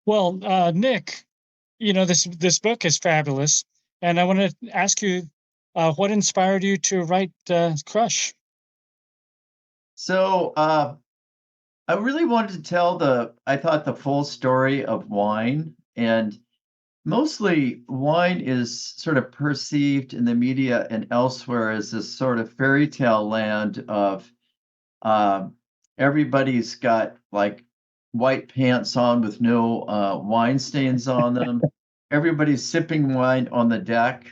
Well, Nick, this book is fabulous, and I want to ask you, what inspired you to write Crush? So I really wanted to tell I thought the full story of wine. And mostly wine is sort of perceived in the media and elsewhere as this sort of fairy tale land of uh, everybody's got like white pants on with no wine stains on them. Everybody's sipping wine on the deck.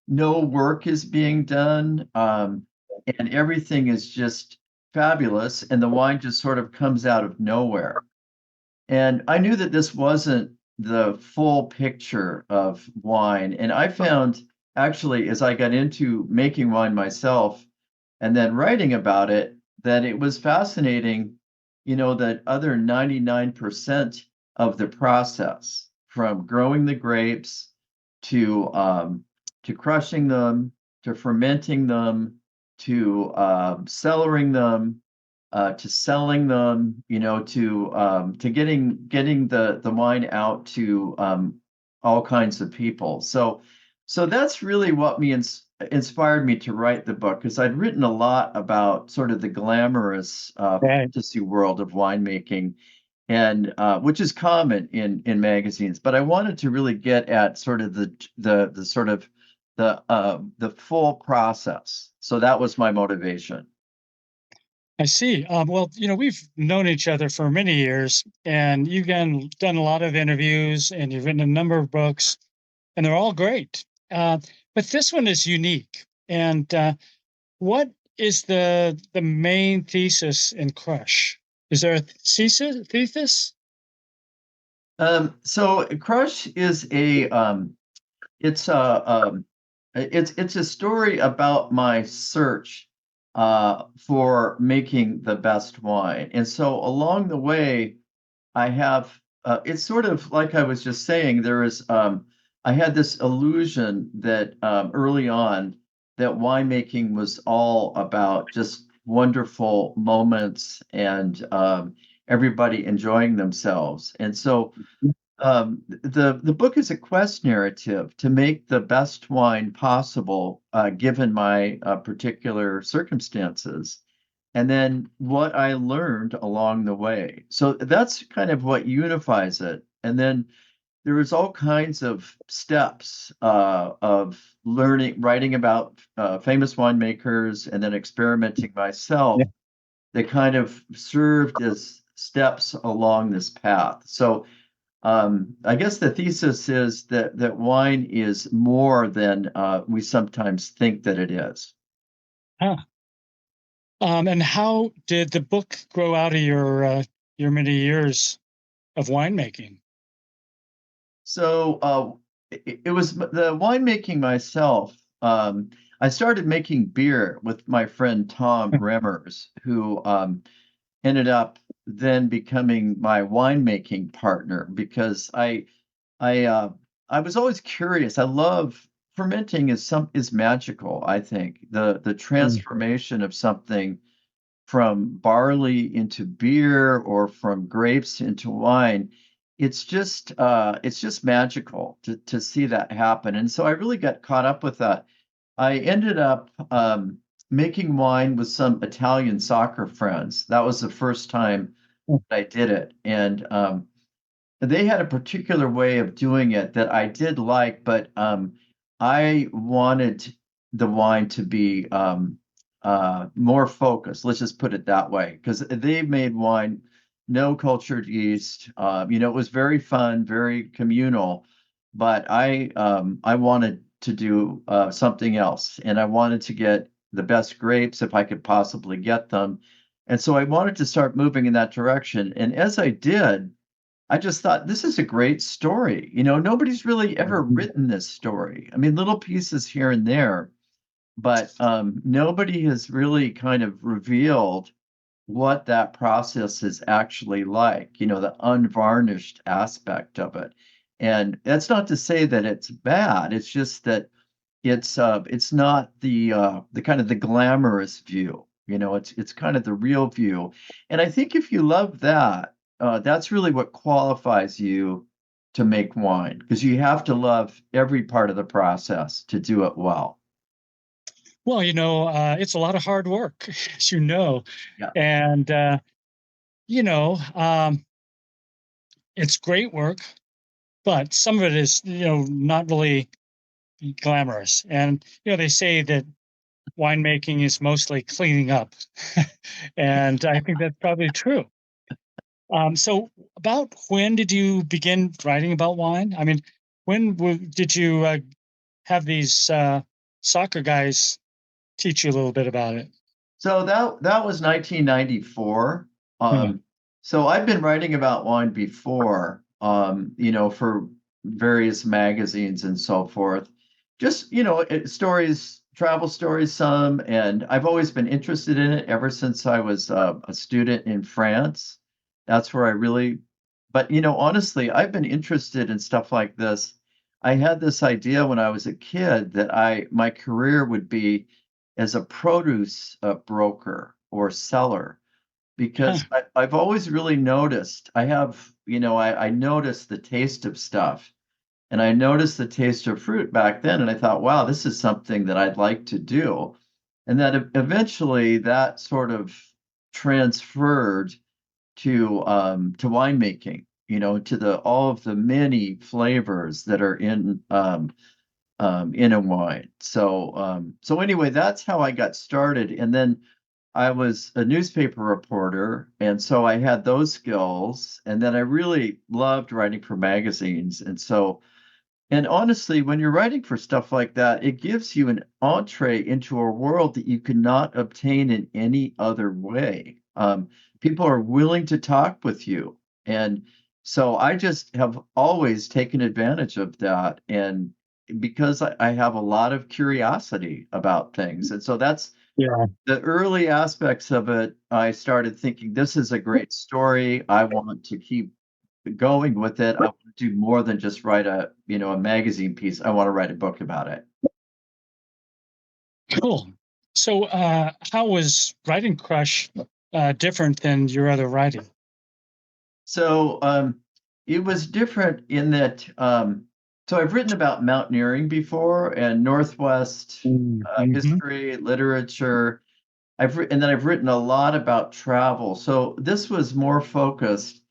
No work is being done. And everything is just fabulous. And the wine just sort of comes out of nowhere. And I knew that this wasn't the full picture of wine. And I found actually, as I got into making wine myself and then writing about it, that it was fascinating, that other 99% of the process from growing the grapes to to crushing them, to fermenting them, to cellaring them, to selling them, to getting the wine out to all kinds of people. So that's really what inspired me to write the book because I'd written a lot about sort of the glamorous Right. fantasy world of winemaking, and which is common in magazines. But I wanted to really get at sort of the sort of the full process. So that was my motivation. I see. Well, we've known each other for many years, and you've done a lot of interviews, and you've written a number of books, and they're all great. But this one is unique. And what is the main thesis in Crush? Is there a thesis? So Crush is it's a it's a story about my search for making the best wine. And so along the way, I have it's sort of like I was just saying, I had this illusion that early on that winemaking was all about just wonderful moments and everybody enjoying themselves. And so the book is a quest narrative to make the best wine possible, given my particular circumstances, and then what I learned along the way. So that's kind of what unifies it. And then there is all kinds of steps of learning, writing about famous winemakers, and then experimenting myself Yeah. that kind of served as steps along this path. So I guess the thesis is that wine is more than we sometimes think that it is. Huh. And how did the book grow out of your many years of winemaking? So it was the winemaking myself. I started making beer with my friend Tom Remmers, who ended up then becoming my winemaking partner because I I was always curious. I love fermenting is magical, I think. The Mm. transformation of something from barley into beer or from grapes into wine, it's just magical to see that happen. And so I really got caught up with that. I ended up making wine with some Italian soccer friends. That was the first time that I did it. And they had a particular way of doing it that I did like, but I wanted the wine to be more focused. Let's just put it that way, because they made wine, no cultured yeast. It was very fun, very communal, but I wanted to do something else, and I wanted to get the best grapes if I could possibly get them. And so I wanted to start moving in that direction. And as I did, I just thought this is a great story. Nobody's really ever written this story. I mean, little pieces here and there, but nobody has really kind of revealed what that process is actually like, the unvarnished aspect of it. And that's not to say that it's bad. It's just that it's not the kind of the glamorous view. It's kind of the real view. And I think if you love that, that's really what qualifies you to make wine because you have to love every part of the process to do it well. Well, it's a lot of hard work, as you know, Yeah. and you know, um, it's great work, but some of it is, not really glamorous. And they say that winemaking is mostly cleaning up, and I think that's probably true. So, about when did you begin writing about wine? I mean, did you have these soccer guys teach you a little bit about it? So that was 1994. Yeah. So I've been writing about wine before, for various magazines and so forth. Just, stories, travel stories, some, and I've always been interested in it ever since I was a student in France. That's where I really, but honestly, I've been interested in stuff like this. I had this idea when I was a kid that my career would be as a produce broker or seller Huh. because I've always really noticed I have I noticed the taste of stuff and I noticed the taste of fruit back then and I thought wow this is something that I'd like to do and that eventually that sort of transferred to winemaking to the all of the many flavors that are in a wine. So anyway, that's how I got started. And then I was a newspaper reporter, and so I had those skills. And then I really loved writing for magazines. And honestly, when you're writing for stuff like that, it gives you an entree into a world that you cannot obtain in any other way. People are willing to talk with you. And so I just have always taken advantage of that. And because I have a lot of curiosity about things. And so that's Yeah. the early aspects of it. I started thinking, this is a great story. I want to keep going with it. I want to do more than just write a magazine piece. I want to write a book about it. Cool. So, how was Writing Crush different than your other writing? So it was different in that. So I've written about mountaineering before and Northwest Mm-hmm. history, literature. And then I've written a lot about travel. So this was more focused,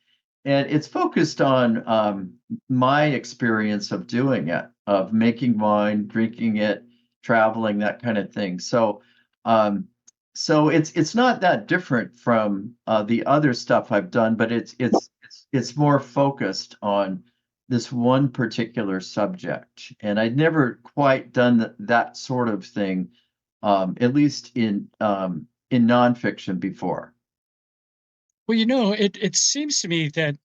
and it's focused on my experience of doing it, of making wine, drinking it, traveling, that kind of thing. Um, so it's not that different from the other stuff I've done, but it's more focused on this one particular subject, and I'd never quite done that sort of thing at least in nonfiction before. Well, it seems to me that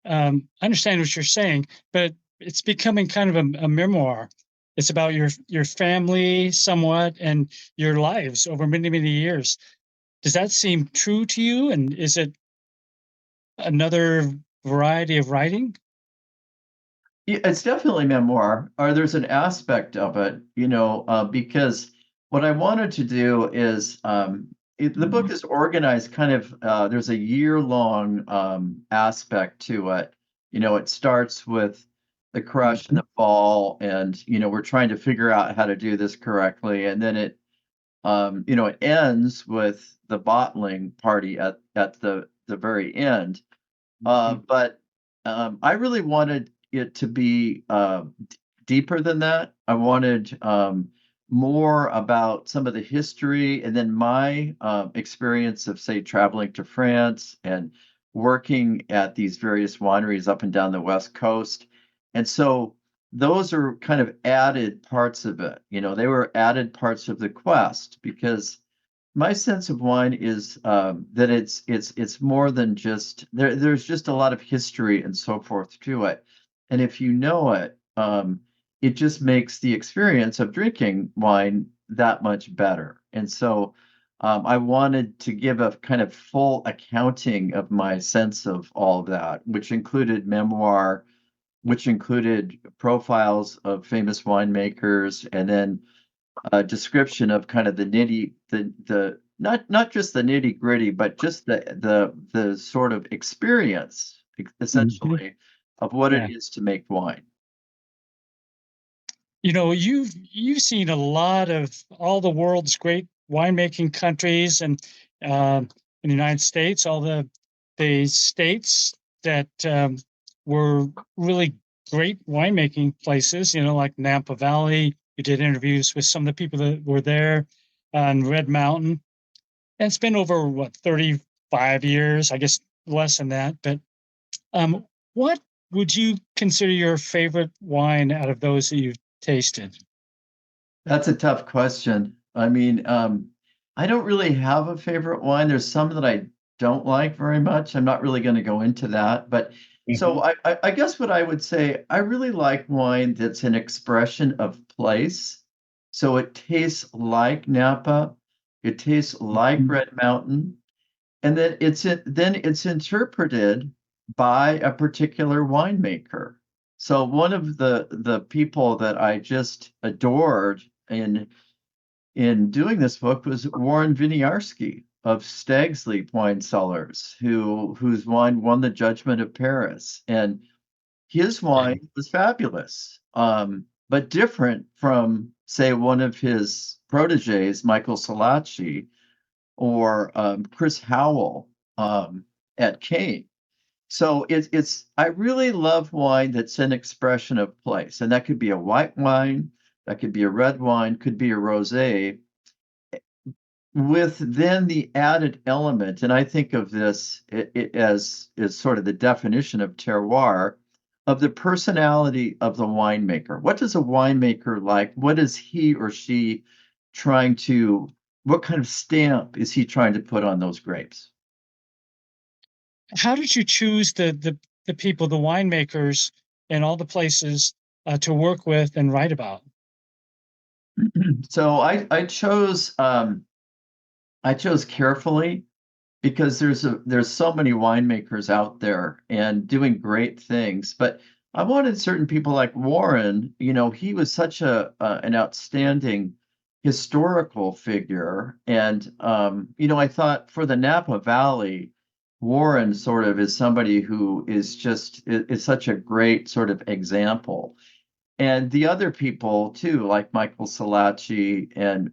I understand what you're saying, but it's becoming kind of a memoir. It's about your family somewhat and your lives over many, many years. Does that seem true to you? And is it another variety of writing? Yeah, it's definitely memoir, or there's an aspect of it, because what I wanted to do is the book is organized kind of. There's a year-long aspect to it. It starts with the crush in the fall, and we're trying to figure out how to do this correctly, and then it ends with the bottling party at the very end. But I really wanted it to be deeper than that. I wanted more about some of the history and then my experience of, say, traveling to France and working at these various wineries up and down the West Coast. And so those are kind of added parts of it. They were added parts of the quest because my sense of wine is that it's more than just there's just a lot of history and so forth to it, and if you know it, it just makes the experience of drinking wine that much better. And so I wanted to give a kind of full accounting of my sense of all of that, which included memoir, which included profiles of famous winemakers, and then a description of kind of the not just the nitty gritty, but just the sort of experience Mhm. essentially, of what it Yeah. is to make wine. You've seen a lot of all the world's great winemaking countries, and in the United States, all the states that were really great winemaking places. Like Napa Valley. You did interviews with some of the people that were there on Red Mountain, and it's been over what 35 years, I guess less than that. But what would you consider your favorite wine out of those that you've tasted? That's a tough question. I mean, I don't really have a favorite wine. There's some that I don't like very much. I'm not really going to go into that. But so Mhm. I guess what I would say, I really like wine that's an expression of place. So it tastes like Napa, it tastes like Mhm. Red Mountain, and then it's interpreted by a particular winemaker. So one of the people that I just adored in doing this book was Warren Winiarski of Stag's Leap Wine Cellars, whose wine won the Judgment of Paris, and his Yeah. wine was fabulous, but different from, say, one of his proteges, Michael Salacci, or Chris Howell at Kane. So it's I really love wine that's an expression of place, and that could be a white wine, that could be a red wine, could be a rosé, with then the added element, and I think of this as sort of the definition of terroir, of the personality of the winemaker. What does a winemaker like? What is he or she trying to? What kind of stamp is he trying to put on those grapes? How did you choose the people, the winemakers, and all the places to work with and write about? So I chose carefully because there's so many winemakers out there and doing great things, but I wanted certain people like Warren. He was such an outstanding historical figure, and I thought for the Napa Valley, Warren sort of is somebody who is such a great sort of example, and the other people too, like Michael Salacci and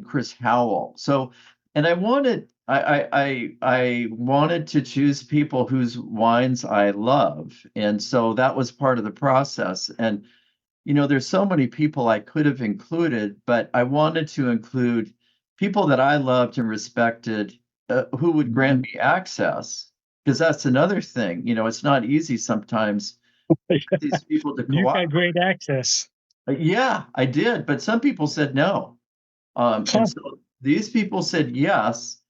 Chris Howell. So, and I wanted to choose people whose wines I love, and so that was part of the process. And there's so many people I could have included, but I wanted to include people that I loved and respected, who would grant Mhm. me access, because that's another thing. It's not easy sometimes for these people to You got cooperate. great access. Yeah, I did, but some people said no. And Huh. so these people said yes,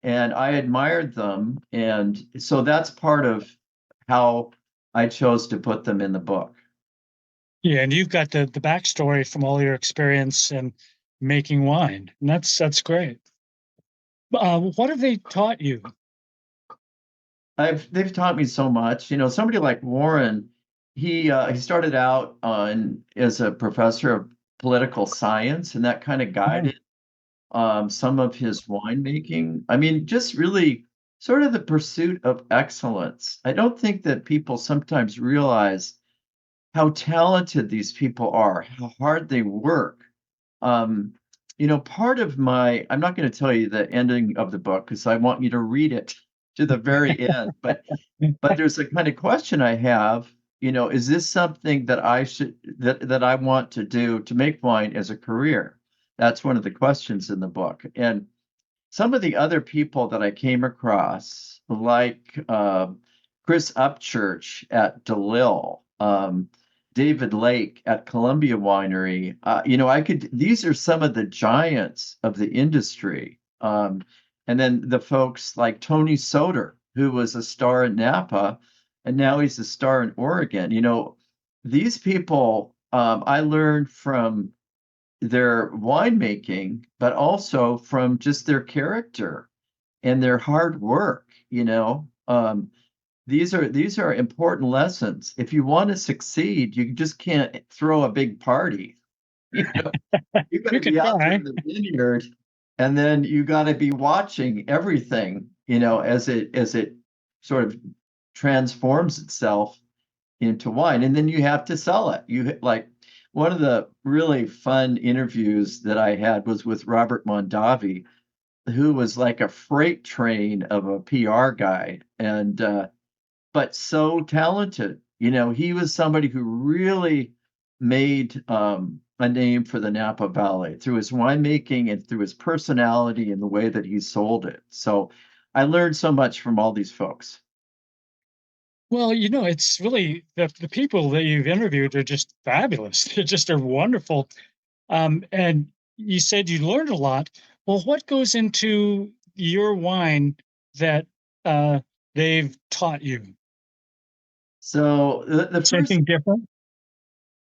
and I admired them. And so that's part of how I chose to put them in the book. Yeah, and you've got the backstory from all your experience and making wine, and that's great. What have they taught you? They've taught me so much. Somebody like Warren, he started out as a professor of political science, and that kind of Oh, guided some of his winemaking. I mean, just really sort of the pursuit of excellence. I don't think that people sometimes realize how talented these people are, how hard they work. Um, part of I'm not going to tell you the ending of the book because I want you to read it to the very end, but there's a kind of question I have, is this something that I want to do to make wine as a career? That's one of the questions in the book. And some of the other people that I came across, like Chris Upchurch at DeLille, David Lake at Columbia Winery, these are some of the giants of the industry. And then the folks like Tony Soter, who was a star in Napa, and now he's a star in Oregon. These people, I learned from their winemaking, but also from just their character and their hard work. These are important lessons. If you want to succeed, you just can't throw a big party. You know, you got you to can be out there try. in the vineyard, and then you got to be watching everything. As it sort of transforms itself into wine, and then you have to sell it. You like one of the really fun interviews that I had was with Robert Mondavi, who was like a freight train of a PR guy, and but so talented. You know, he was somebody who really made a name for the Napa Valley through his winemaking and through his personality and the way that he sold it. So I learned so much from all these folks. Well, it's really the people that you've interviewed are just fabulous. They just are wonderful. And you said you learned a lot. Well, what goes into your wine that uh, they've taught you? So Is anything different?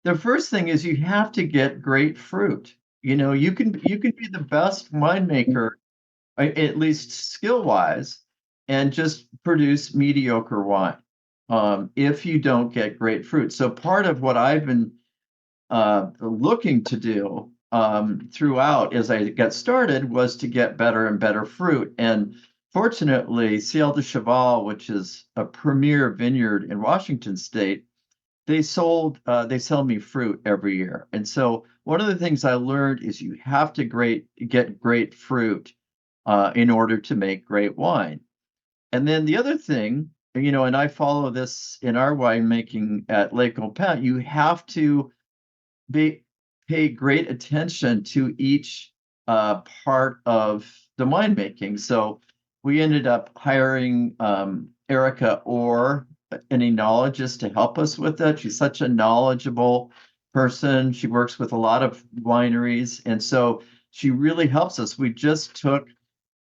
the first thing is you have to get great fruit. You know, you can be the best winemaker, at least skill wise, and just produce mediocre wine if you don't get great fruit. So part of what I've been looking to do throughout as I got started was to get better and better fruit. And fortunately, Ciel de Cheval, which is a premier vineyard in Washington State, they sell me fruit every year. And so one of the things I learned is you have to get great fruit in order to make great wine. And then the other thing, and I follow this in our winemaking at Lake Opin, you have to be pay great attention to each part of the winemaking. So we ended up hiring Erica Orr, an enologist, to help us with that. She's such a knowledgeable person. She works with a lot of wineries, and so she really helps us. We just took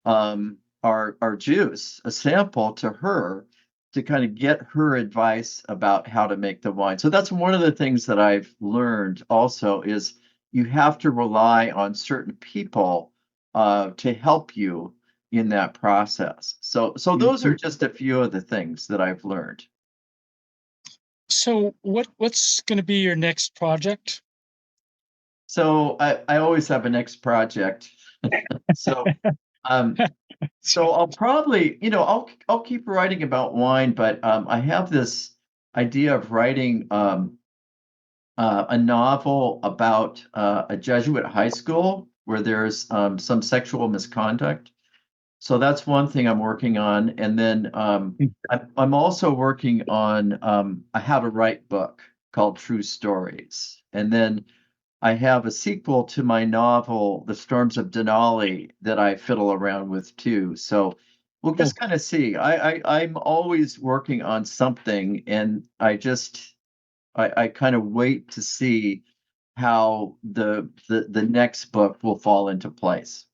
our juice, a sample, to her to kind of get her advice about how to make the wine. So that's one of the things that I've learned also is you have to rely on certain people to help you in that process. So those are Mhm. just a few of the things that I've learned. So, what's going to be your next project? So I always have a next project. So um, So, So I'll probably, I'll keep writing about wine, but I have this idea of writing a novel about a Jesuit high school where there's some sexual misconduct. So that's one thing I'm working on, and then I'm also working on a how to write book called True Stories, and then I have a sequel to my novel, The Storms of Denali, that I fiddle around with too. So we'll oh, just kind of see. I'm always working on something, and I kind of wait to see how the next book will fall into place.